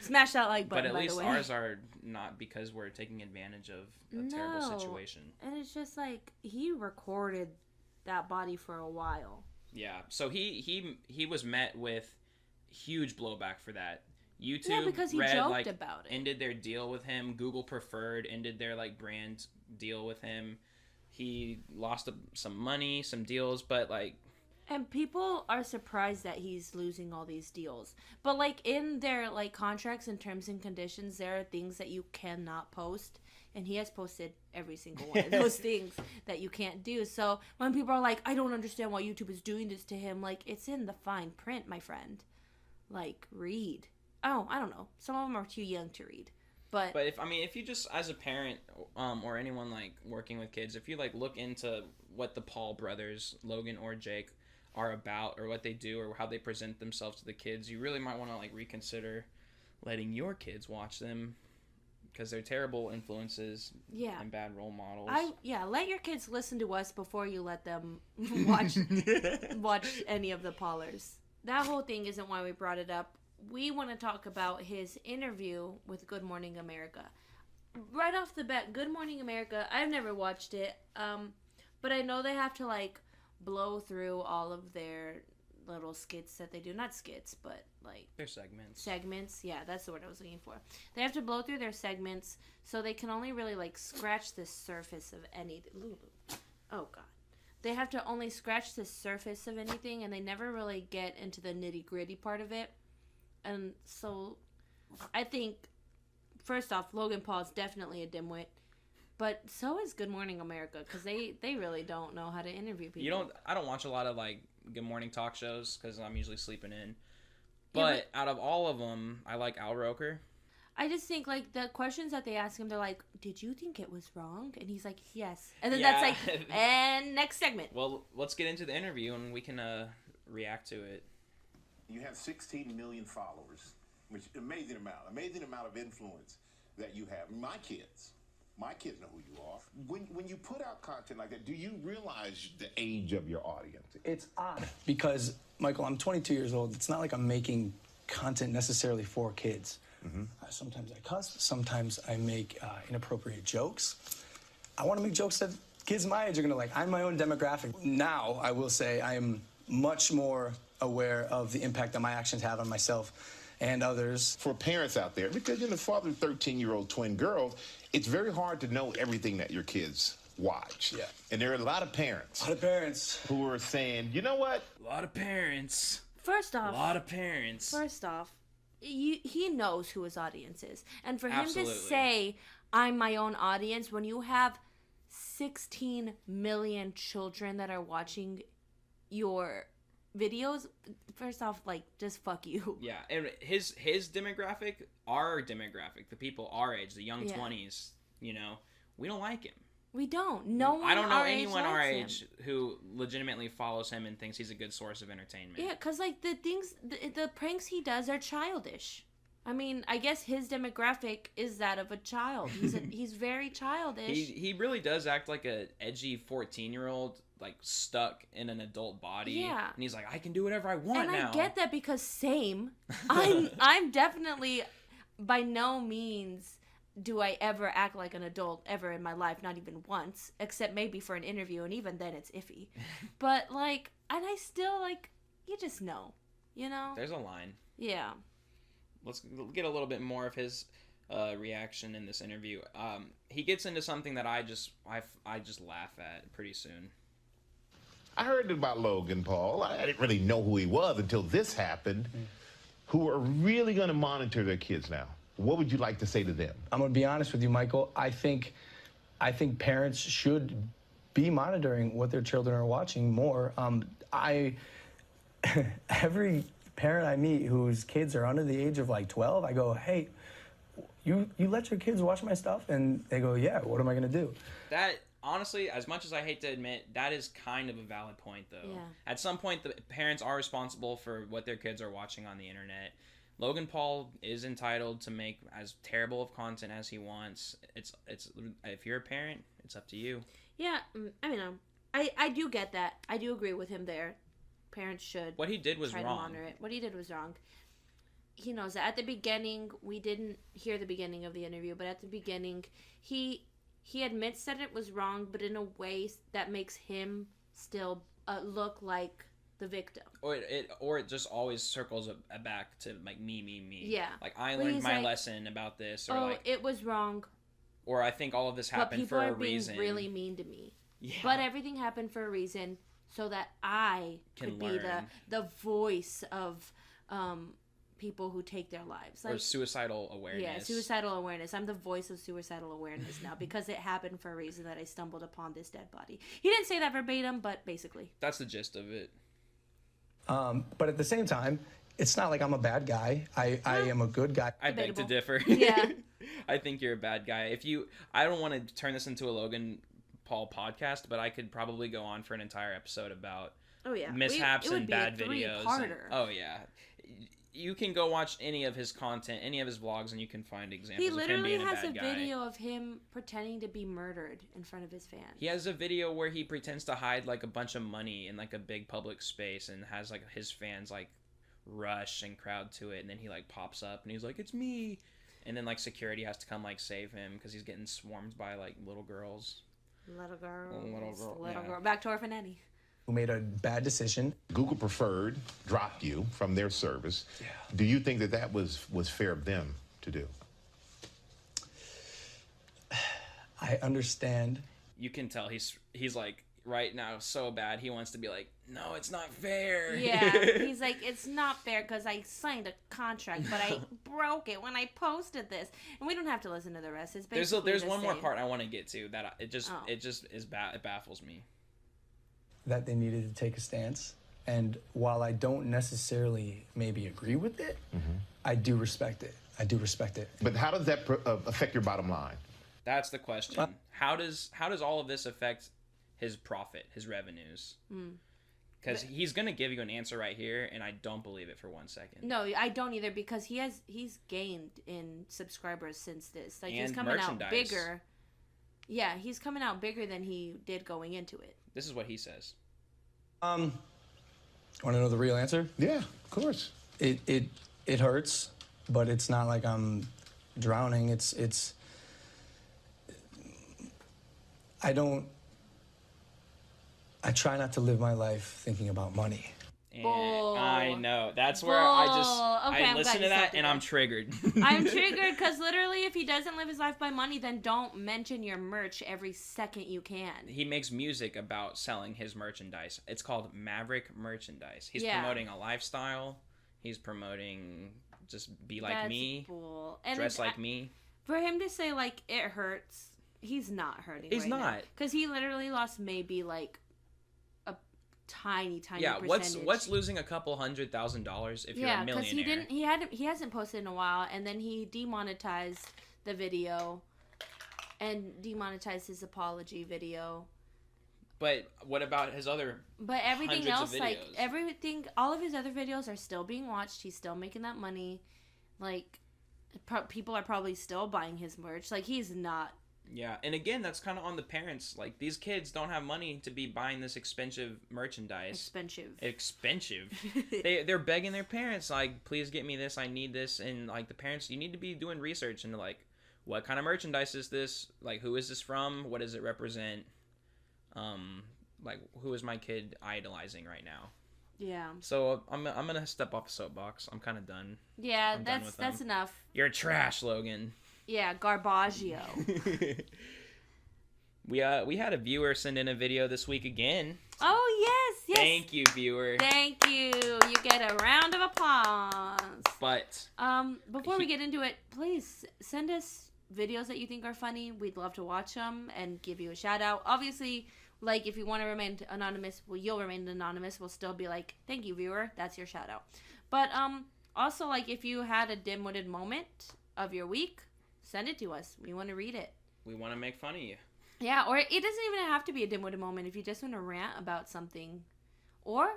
Smash that like button. But at least by the way. Ours are not because we're taking advantage of a terrible situation. And it's just like he recorded that body for a while. Yeah. So he was met with huge blowback for that. YouTube because he joked about it. Ended their deal with him. Google Preferred ended their like brand deal with him. He lost some money, some deals, but like. And people are surprised that he's losing all these deals. But like in their like contracts and terms and conditions, there are things that you cannot post, and he has posted every single one of those things that you can't do. So when people are like, I don't understand why YouTube is doing this to him, like it's in the fine print, my friend. Like read. Oh, I don't know. Some of them are too young to read. But if you just, as a parent, or anyone like working with kids, if you like look into what the Paul brothers, Logan or Jake, are about, or what they do, or how they present themselves to the kids, you really might want to like reconsider letting your kids watch them, because they're terrible influences and bad role models. Let your kids listen to us before you let them watch any of the Paulers. That whole thing isn't why we brought it up. We want to talk about his interview with Good Morning America. Right off the bat, Good Morning America, I've never watched it, but I know they have to, like, blow through all of their little skits that they do. Not skits, but, like... Their segments. Segments, yeah, that's the word I was looking for. They have to blow through their segments, so they can only really, like, scratch the surface of anything. Oh God, they have to only scratch the surface of anything, and they never really get into the nitty gritty part of it. And so, I think first off, Logan Paul is definitely a dimwit, but so is Good Morning America because they really don't know how to interview people. I don't watch a lot of like Good Morning talk shows because I'm usually sleeping in. But out of all of them, I like Al Roker. I just think, like, the questions that they ask him, they're like, did you think it was wrong? And he's like, yes. And then that's like, and next segment. Well, let's get into the interview and we can react to it. You have 16 million followers, which is amazing amount of influence that you have. My kids know who you are. When you put out content like that, do you realize the age of your audience? It's odd because, Michael, I'm 22 years old. It's not like I'm making content necessarily for kids. Mm-hmm. Sometimes I cuss. Sometimes I make inappropriate jokes. I want to make jokes that kids my age are going to like. I'm my own demographic. Now, I will say I am much more aware of the impact that my actions have on myself and others. For parents out there, because you're the father of 13-year-old twin girls, it's very hard to know everything that your kids watch. Yeah. And there are a lot of parents. Who are saying, you know what? A lot of parents. First off, he knows who his audience is. And for him to say, I'm my own audience, when you have 16 million children that are watching your videos, first off, like, just fuck you. Yeah, and his demographic, our demographic, the people our age, the young 20s, you know, we don't like him. We don't. No one. I don't know our anyone age our likes age him. who legitimately follows him and thinks he's a good source of entertainment. Yeah, because, like, the pranks he does are childish. I mean, I guess his demographic is that of a child. He's very childish. He really does act like a edgy 14-year-old, like, stuck in an adult body. Yeah. And he's like, I can do whatever I want now. And I get that because same. I'm definitely, by no means do I ever act like an adult ever in my life, not even once, except maybe for an interview, and even then it's iffy. But, like, and I still, like, you just know, you know? There's a line. Yeah. Let's get a little bit more of his reaction in this interview. He gets into something that I just laugh at pretty soon. I heard about Logan Paul. I didn't really know who he was until this happened. Who are really going to monitor their kids now? What would you like to say to them? I'm going to be honest with you, Michael. I think parents should be monitoring what their children are watching more. Every parent I meet whose kids are under the age of like 12, I go, hey, you let your kids watch my stuff? And they go, yeah, what am I going to do? That, honestly, as much as I hate to admit, that is kind of a valid point, though. Yeah. At some point, the parents are responsible for what their kids are watching on the internet. Logan Paul is entitled to make as terrible of content as he wants. It's if you're a parent, it's up to you. Yeah, I mean, I do get that. I do agree with him there. Parents should. What he did was try wrong. To monitor it. What he did was wrong. He knows that. At the beginning, we didn't hear the beginning of the interview, but at the beginning, he admits that it was wrong, but in a way that makes him still look like the victim. Or it just always circles back to like me. Yeah. Like I learned my lesson about this, or like it was wrong. Or I think all of this happened for a reason. But people are being really mean to me. Yeah. But everything happened for a reason, so that I could be the voice of people who take their lives. Like, or suicidal awareness. Yeah, suicidal awareness. I'm the voice of suicidal awareness now because it happened for a reason that I stumbled upon this dead body. He didn't say that verbatim, but basically. That's the gist of it. But at the same time, it's not like I'm a bad guy. I am a good guy. I beg to differ. Yeah. I think you're a bad guy. I don't want to turn this into a Logan Paul podcast, but I could probably go on for an entire episode about mishaps and bad videos. Oh yeah. You can go watch any of his content, any of his vlogs, and you can find examples of him being a bad guy. He literally has a video of him pretending to be murdered in front of his fans. He has a video where he pretends to hide like a bunch of money in like a big public space and has like his fans like rush and crowd to it, and then he like pops up and he's like, "It's me," and then like security has to come like save him because he's getting swarmed by like little girls. Little girl. Yeah. Back to Orphan Annie. Who made a bad decision. Google Preferred dropped you from their service. Yeah. Do you think that was fair of them to do? I understand. You can tell he's like right now so bad. He wants to be like, no, it's not fair. Yeah, he's like, it's not fair because I signed a contract, but I broke it when I posted this. And we don't have to listen to the rest. It's basically there's the one more same. part I want to get to that it just is it baffles me. That they needed to take a stance. And while I don't necessarily maybe agree with it, I do respect it. I do respect it. But how does that affect your bottom line? That's the question. How does all of this affect his profit, his revenues? Because he's gonna give you an answer right here, and I don't believe it for 1 second. No, I don't either, because he's gained in subscribers since this. Like, he's And coming out merchandise. bigger. Yeah, he's coming out bigger than he did going into it. This is what he says. Want to know the real answer? Yeah, of course. It hurts, but it's not like I'm drowning. It's I try not to live my life thinking about money. And Bull. I know. That's where Bull. I Okay, I'm listen glad to you that stopped and it I'm there. triggered. I'm triggered because literally, if he doesn't live his life by money, then don't mention your merch every second you can. He makes music about selling his merchandise. It's called Maverick Merchandise. He's Yeah. promoting a lifestyle. He's promoting just be like That's me, bull. And dress it's- like me. For him to say, like, it hurts, he's not hurting. He's not. Because he literally lost maybe, like, a tiny Yeah, percentage. what's losing a couple $100,000 if you're a millionaire? because he hasn't posted in a while, and then he demonetized the video and demonetized his apology video. But what about his other? But everything Hundreds of else, like videos. all of his other videos are still being watched. He's still making that money. Like, people are probably still buying his merch. Like, he's not. Yeah, and again, that's kind of on the parents. Like, these kids don't have money to be buying this expensive merchandise. Expensive. They're begging their parents, like, please get me this. I need this. And like the parents, you need to be doing research into like, what kind of merchandise is this? Like, who is this from? What does it represent? Like, who is my kid idolizing right now? Yeah. So I'm gonna step off the soapbox. I'm kind of done. Yeah, I'm done with that's them. enough. You're trash, Logan. Yeah, Garbaggio. We had a viewer send in a video this week again. Oh, yes. Thank you, viewer. Thank you. You get a round of applause. But Before we get into it, please send us videos that you think are funny. We'd love to watch them and give you a shout out. Obviously, like, if you want to remain anonymous, well, you'll remain anonymous. We'll still be like, thank you, viewer. That's your shout out. But also, like, if you had a dim-witted moment of your week, send it to us. We want to read it. we want to make fun of you. Yeah, or it doesn't even have to be a dim-witted moment if you just want to rant about something. Or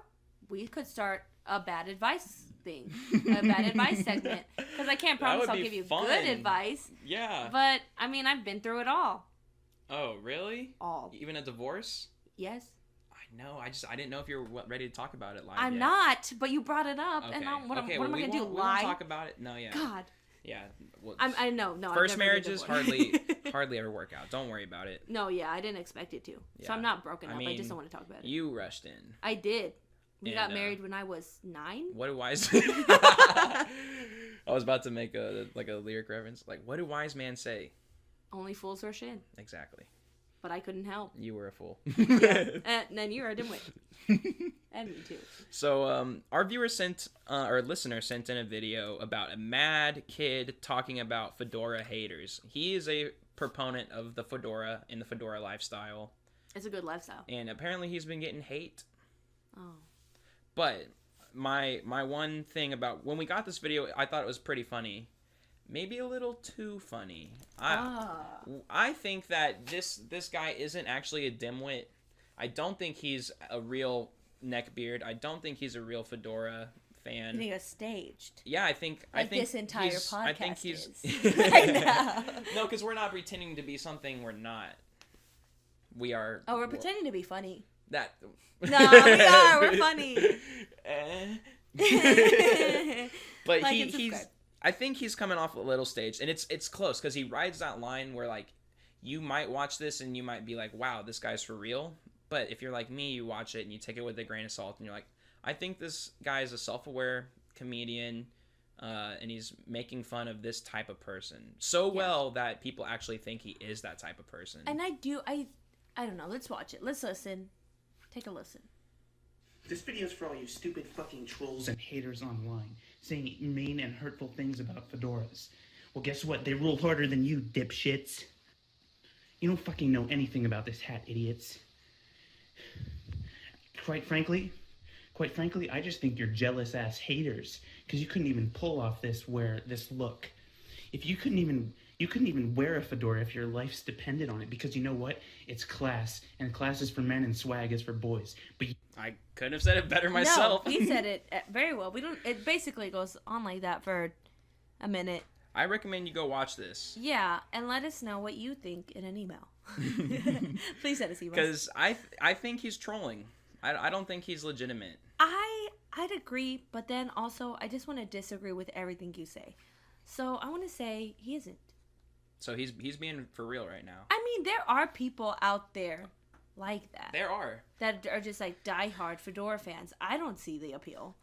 we could start a bad advice thing, a bad advice segment. Because I can't promise would I'll be give you fun. good advice. Yeah. But, I mean, I've been through it all. Oh, really? All. Even a divorce? Yes. I know. I didn't know if you were ready to talk about it live. I'm yet. not, but you brought it up. Okay. And what am I well, going to do, we won't lie? talk about it. No, yeah. God. Yeah. Well, I know, no. first I've never been marriages divorced. hardly ever work out. Don't worry about it. No, yeah, I didn't expect it to. So Yeah. I'm not broken I up. I mean, just don't want to talk about it. You rushed in. I did. We And, got married when I was 9. What do wise? I was about to make a lyric reference. Like, what do wise man say? Only fools rush in. Exactly. But I couldn't help. You were a fool. And then you're a dimwit. And me too. So, our viewer our listener sent in a video about a mad kid talking about fedora haters. He is a proponent of the fedora and the fedora lifestyle, It's a good lifestyle. and apparently he's been getting hate. Oh. But my one thing about when we got this video, I thought it was pretty funny. Maybe a little too funny. I think that this guy isn't actually a dimwit. I don't think he's a real neckbeard. I don't think he's a real fedora fan. You think it's staged? Yeah, I think this entire podcast I think he's is. Right now. No, because we're not pretending to be something we're not. We are. Oh, we're pretending to be funny. That. No, we are. We're funny. But Like and he's. subscribe. I think he's coming off a little staged, and it's close because he rides that line where like you might watch this and you might be like, wow, this guy's for real. But if you're like me, you watch it and you take it with a grain of salt, and you're like, I think this guy is a self-aware comedian, and he's making fun of this type of person so well that people actually think he is that type of person. And I don't know. Let's watch it. Let's listen. Take a listen. This video's for all you stupid fucking trolls and haters online, saying mean and hurtful things about fedoras. Well, guess what? They rule harder than you, dipshits. You don't fucking know anything about this hat, idiots. Quite frankly, I just think you're jealous-ass haters, because you couldn't even pull off this look. If you couldn't even wear a fedora if your life's dependent on it, because you know what? It's class, and class is for men and swag is for boys. But I couldn't have said it better myself. No, he said it very well. It basically goes on like that for a minute. I recommend you go watch this. Yeah, and let us know what you think in an email. Please send us emails. Because I think he's trolling. I don't think he's legitimate. I'd agree, but then also I just want to disagree with everything you say. So I want to say he isn't. So he's being for real right now. I mean, there are people out there like that. There are. That are just like diehard fedora fans. I don't see the appeal.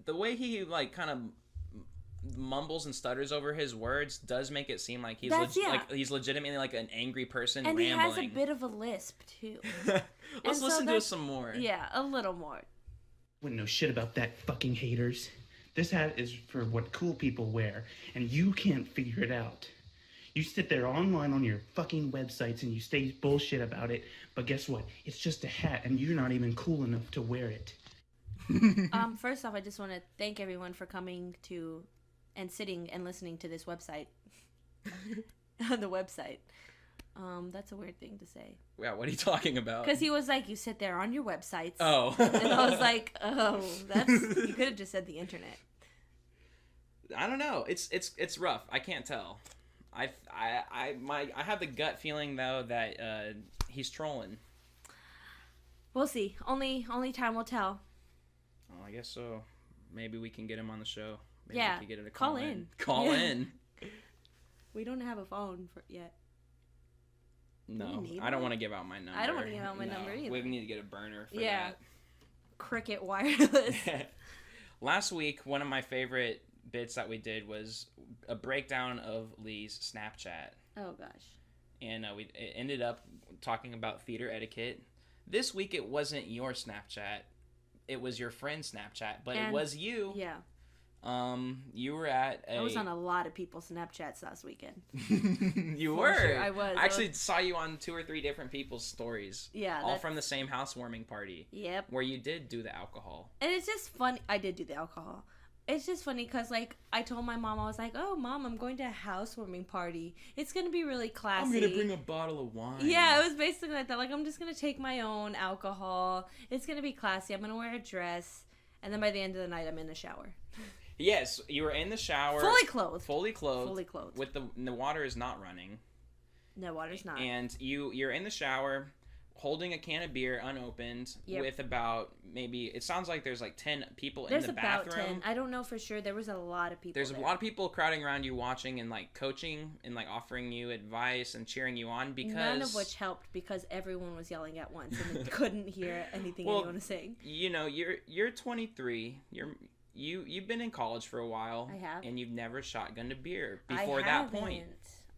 The way he like kind of mumbles and stutters over his words does make it seem like he's legitimately like an angry person and rambling. And he has a bit of a lisp too. Let's listen to it some more. Yeah, a little more. Wouldn't know shit about that, fucking haters. This hat is for what cool people wear, and you can't figure it out. You sit there online on your fucking websites and you say bullshit about it, but guess what? It's just a hat, and you're not even cool enough to wear it. First off, I just want to thank everyone for coming to and sitting and listening to this website. On the website. That's a weird thing to say. Yeah, what are you talking about? Because he was like, you sit there on your websites. Oh. And I was like, oh, you could have just said the internet. I don't know. It's rough. I can't tell. I have the gut feeling though that he's trolling. We'll see. Only time will tell. Oh, I guess so. Maybe we can get him on the show. Maybe yeah. we can get him to call in. Call in. We don't have a phone yet. No, I don't want to give out my number. I don't want to give out my number either. We need to get a burner for that. Cricket Wireless. Last week, one of my favorite bits that we did was a breakdown of Lee's Snapchat. Oh, gosh. And it ended up talking about theater etiquette. This week, it wasn't your Snapchat. It was your friend's Snapchat, but it was you. Yeah. You were at I was on a lot of people's Snapchats last weekend. You were? Sure, I was. I actually saw you on 2 or 3 different people's stories. Yeah. All from the same housewarming party. Yep. Where you did do the alcohol. And it's just funny. I did do the alcohol. It's just funny because, like, I told my mom, I was like, oh, Mom, I'm going to a housewarming party. It's going to be really classy. I'm going to bring a bottle of wine. Yeah, it was basically like that. Like, I'm just going to take my own alcohol. It's going to be classy. I'm going to wear a dress. And then by the end of the night, I'm in the shower. Yes, you were in the shower. Fully clothed. Fully clothed. Fully clothed. With the water is not running. No, water's not. And you're in the shower, holding a can of beer unopened, with about maybe, it sounds like there's like 10 people in the bathroom. There's about 10. I don't know for sure. There was a lot of people There's a lot of people crowding around you watching and like coaching and like offering you advice and cheering you on because... None of which helped because everyone was yelling at once and couldn't hear anything anyone was saying. You know, you're 23. You've been in college for a while. I have. And you've never shotgunned a beer before that point.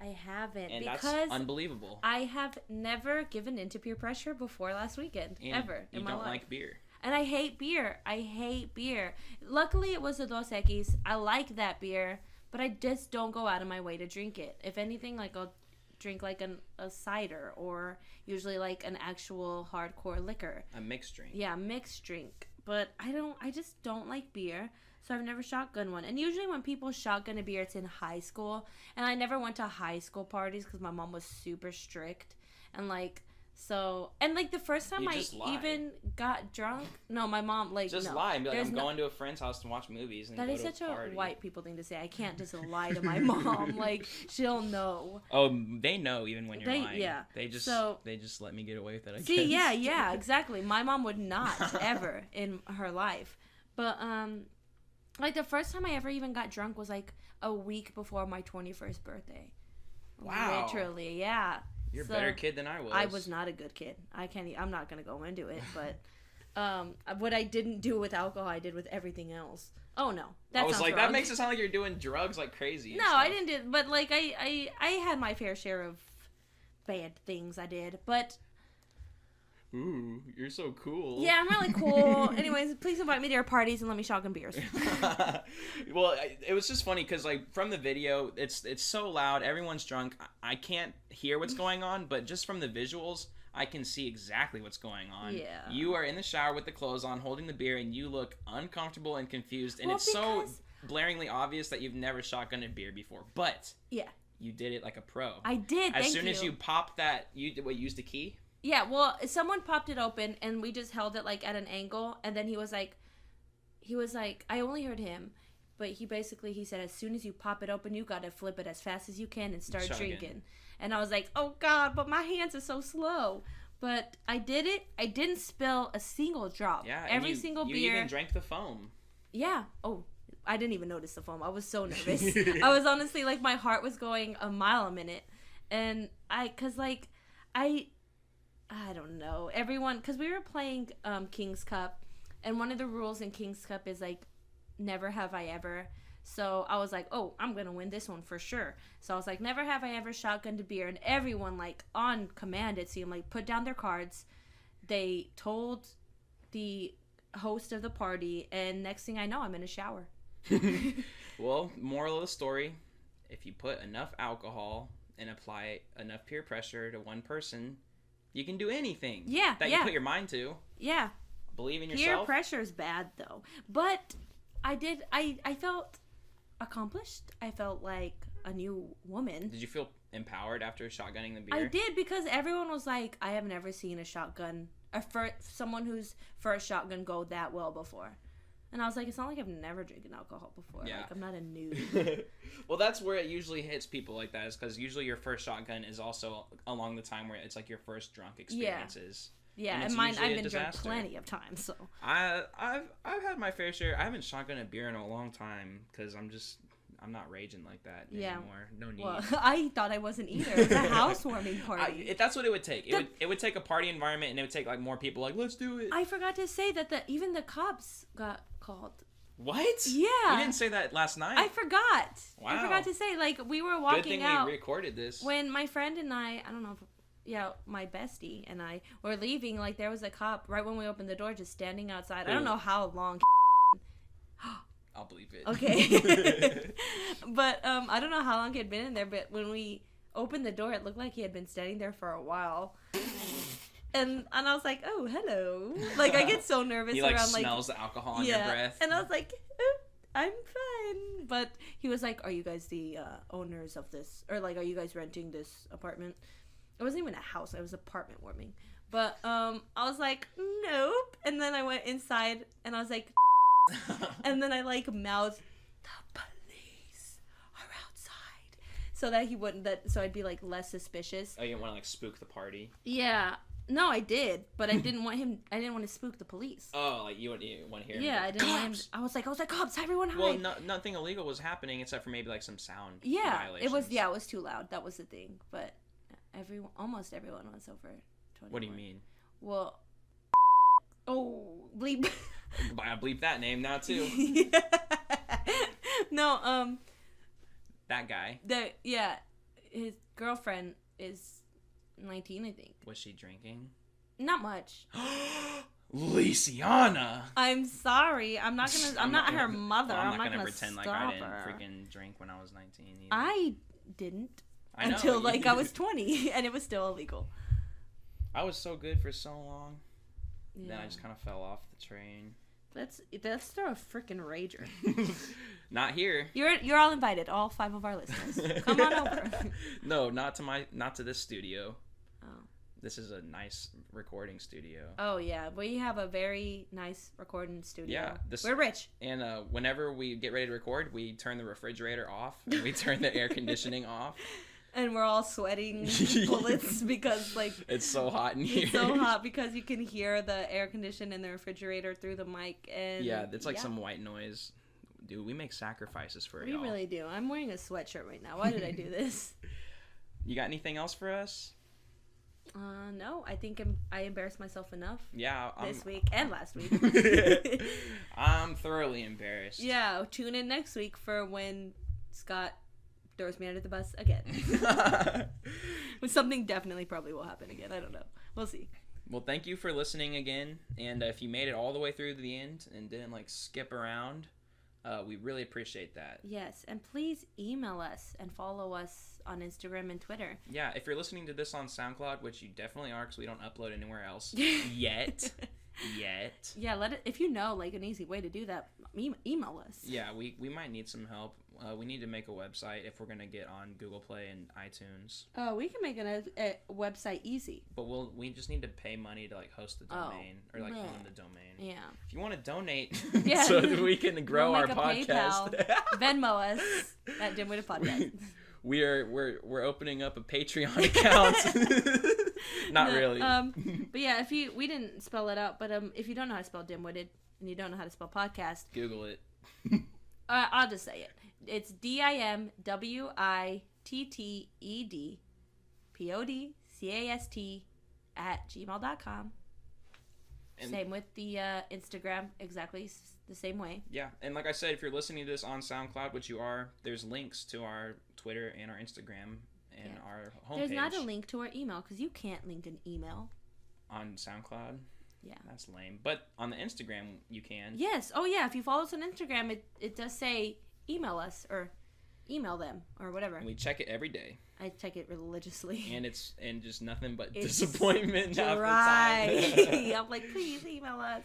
I haven't. And because that's unbelievable. I have never given into peer pressure before last weekend. And ever in my life. You don't like beer. And I hate beer. Luckily, it was a Dos Equis. I like that beer, but I just don't go out of my way to drink it. If anything, like I'll drink like a cider or usually like an actual hardcore liquor. A mixed drink. Yeah, mixed drink. But I just don't like beer, so I've never shotgunned one. And usually when people shotgun a beer, it's in high school. And I never went to high school parties because my mom was super strict. And like, so, and like the first time I even got drunk, no, my mom, like, just no, lie and be like, I'm going to a friend's house to watch movies and that go is to such a party. a white people thing to say. I can't just lie to my mom. Like, she'll know. Oh, they know even when you're lying. Yeah. They just let me get away with it, I guess. See, yeah, exactly. My mom would not ever in her life. But, like, the first time I ever even got drunk was, like, a week before my 21st birthday. Wow. Literally, yeah. You're a better kid than I was. I was not a good kid. I'm not going to go into it, but what I didn't do with alcohol, I did with everything else. Oh, no. I was like, that makes it sound like you're doing drugs like crazy. No, I didn't do, but, like, I had my fair share of bad things I did, but Ooh, you're so cool. Yeah, I'm really cool. Anyways, please invite me to your parties and let me shotgun beers. Well, it was just funny because like from the video, it's so loud. Everyone's drunk. I can't hear what's going on, but just from the visuals, I can see exactly what's going on. Yeah. You are in the shower with the clothes on, holding the beer, and you look uncomfortable and confused. And Well, it's so because- blaringly obvious that you've never shotgunned a beer before. But Yeah. you did it like a pro. I did, As thank soon you. as you popped that, you used the key? Yeah, well, someone popped it open, and we just held it, like, at an angle, and then he was like, I only heard him, but he said, as soon as you pop it open, you gotta flip it as fast as you can and start Shotgun. drinking. And I was like, oh, God, but my hands are so slow. But I did it. I didn't spill a single drop. Yeah. Every single you beer. even drank the foam. Yeah. Oh, I didn't even notice the foam. I was so nervous. I was honestly, like, my heart was going a mile a minute. And I don't know. Everyone, because we were playing King's Cup, and one of the rules in King's Cup is, like, never have I ever. So I was like, oh, I'm going to win this one for sure. So I was like, never have I ever shotgunned a beer. And everyone, like, on command, it seemed like, put down their cards. They told the host of the party, and next thing I know, I'm in a shower. Well, moral of the story, if you put enough alcohol and apply enough peer pressure to one person, you can do anything Yeah, that yeah. you put your mind to. Yeah. Believe in Peer yourself. pressure is bad, though. But I felt accomplished. I felt like a new woman. Did you feel empowered after shotgunning the beer? I did, because everyone was like, I have never seen a shotgun, someone whose first shotgun go that well before. And I was like, it's not like I've never drinking alcohol before. Yeah. Like, I'm not a noob. Well, that's where it usually hits people like that, is because usually your first shotgun is also along the time where it's like your first drunk experiences. Yeah, And and it's mine, usually I've a been drunk disaster. plenty of times, so. I've had my fair share. I haven't shotgunned a beer in a long time because I'm not raging like that Yeah. anymore. No need. Well, I thought I wasn't either. It was a housewarming party. That's what it would take. It would take a party environment, and it would take like more people. Like, let's do it. I forgot to say that even the cops got called. What? Yeah. You didn't say that last night. I forgot. Wow. I forgot to say, like, we were Good walking thing out. we recorded this. When my friend and I don't know if, my bestie and I were leaving, like, there was a cop right when we opened the door just standing outside. I don't Ooh. know how long. I'll believe it. Okay. But I don't know how long he had been in there, but when we opened the door, it looked like he had been standing there for a while. And I was like, oh, hello. Like, I get so nervous He like around, smells the alcohol in your breath. And I was like, oh, I'm fine. But he was like, are you guys the owners of this? Or, like, are you guys renting this apartment? It wasn't even a house. It was apartment warming. But I was like, nope. And then I went inside, and I was like, and then I, like, mouthed, the police are outside. So that he wouldn't, so I'd be, like, less suspicious. Oh, you didn't want to like spook the party? Yeah. No, I did, but I didn't want to spook the police. Oh, like you want to hear him? Yeah, go, I didn't want him. "Cops!" I was like, cops, everyone hide. Well, nothing illegal was happening except for maybe like some sound it violations. was too loud. That was the thing. But almost everyone was over 21. What do you mean? Well, bleep. I bleep that name now too. No, That guy. his girlfriend is 19, I think. Was she drinking? Not much. Luciana. I'm sorry. I'm not her mother. Well, I'm not gonna pretend like stop I didn't her. freaking drink when I was 19 either. I didn't. I know, Until, you- like, I was 20, and it was still illegal. I was so good for so long. Yeah. Then I just kind of fell off the train. Let's throw a freaking rager. Not here. You're all invited, all 5 of our listeners. Come on over. No, not to this studio. Oh. This is a nice recording studio. Oh yeah, we have a very nice recording studio. Yeah, we're rich. And whenever we get ready to record, we turn the refrigerator off and we turn the air conditioning off. And we're all sweating bullets because, like, It's so hot in here. it's so hot because you can hear the air condition in the refrigerator through the mic. And Yeah, it's like some white noise. Dude, we make sacrifices for We y'all. really do. I'm wearing a sweatshirt right now. Why did I do this? You got anything else for us? No. I think I embarrassed myself enough Yeah. this week and last week. I'm thoroughly embarrassed. Yeah, tune in next week for when Scott throws me under the bus again. When something definitely probably will happen again. I don't know. We'll see. Well, thank you for listening again. And if you made it all the way through to the end and didn't like skip around, we really appreciate that. Yes, and please email us and follow us on Instagram and Twitter. Yeah, if you're listening to this on SoundCloud, which you definitely are because we don't upload anywhere else yet. Yeah, if you know like an easy way to do that, email us. Yeah, we might need some help. We need to make a website if we're gonna get on Google Play and iTunes. Oh, we can make a website easy. But we just need to pay money to like host the domain or like own the domain. Yeah. If you want to donate Yeah. so that we can grow We'll our make a podcast, PayPal. Venmo us at Dim-witted Podcast. we're opening up a Patreon account. Not really. But yeah, we didn't spell it out, but if you don't know how to spell Dim-witted and you don't know how to spell podcast, Google it. I'll just say it. It's dimwitted.podcast@gmail.com. Same with the Instagram, exactly the same way. Yeah, and like I said, if you're listening to this on SoundCloud, which you are, there's links to our Twitter and our Instagram and our homepage. There's not a link to our email because you can't link an email on SoundCloud. Yeah, that's lame. But on the Instagram, you can. Yes. Oh yeah. If you follow us on Instagram, it does say email us or email them or whatever. And we check it every day. I check it religiously. And just nothing but disappointment half the time. I'm like, please email us.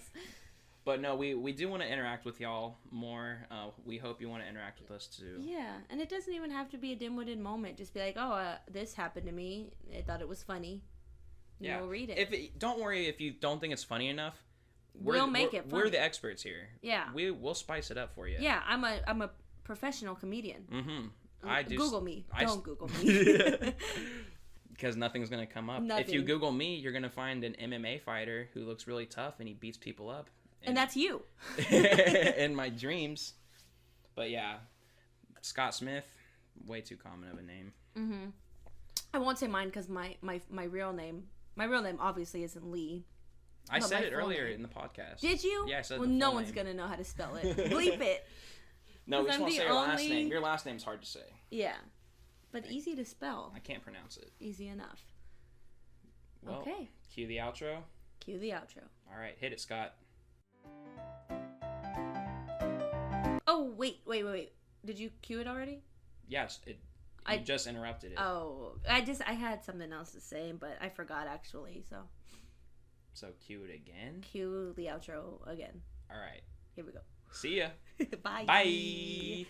But no, we do want to interact with y'all more. We hope you want to interact with us too. Yeah, and it doesn't even have to be a dim-witted moment. Just be like, oh, this happened to me. I thought it was funny. Yeah, we'll read it. Don't worry if you don't think it's funny enough. We'll make it funny. We're the experts here. Yeah, we'll spice it up for you. Yeah, I'm a professional comedian. Mm-hmm. Google me. Don't Google me. Because nothing's gonna come up. Nothing. If you Google me, you're gonna find an MMA fighter who looks really tough and he beats people up. And that's you. In my dreams. But yeah, Scott Smith, way too common of a name. Mm-hmm. I won't say mine because my real name obviously isn't Lee. I said it earlier in the podcast. Did you? Yeah, I said. Well, no one's gonna know how to spell it. Bleep it. No, we just want to say your last name. Your last name's hard to say. Yeah, but easy to spell. I can't pronounce it. Easy enough. Well, okay. Cue the outro. Cue the outro. All right, hit it, Scott. Oh wait! Did you cue it already? Yes, you just interrupted it. Oh, I had something else to say, but I forgot actually. So cue it again. Cue the outro again. All right. Here we go. See ya. Bye. Bye.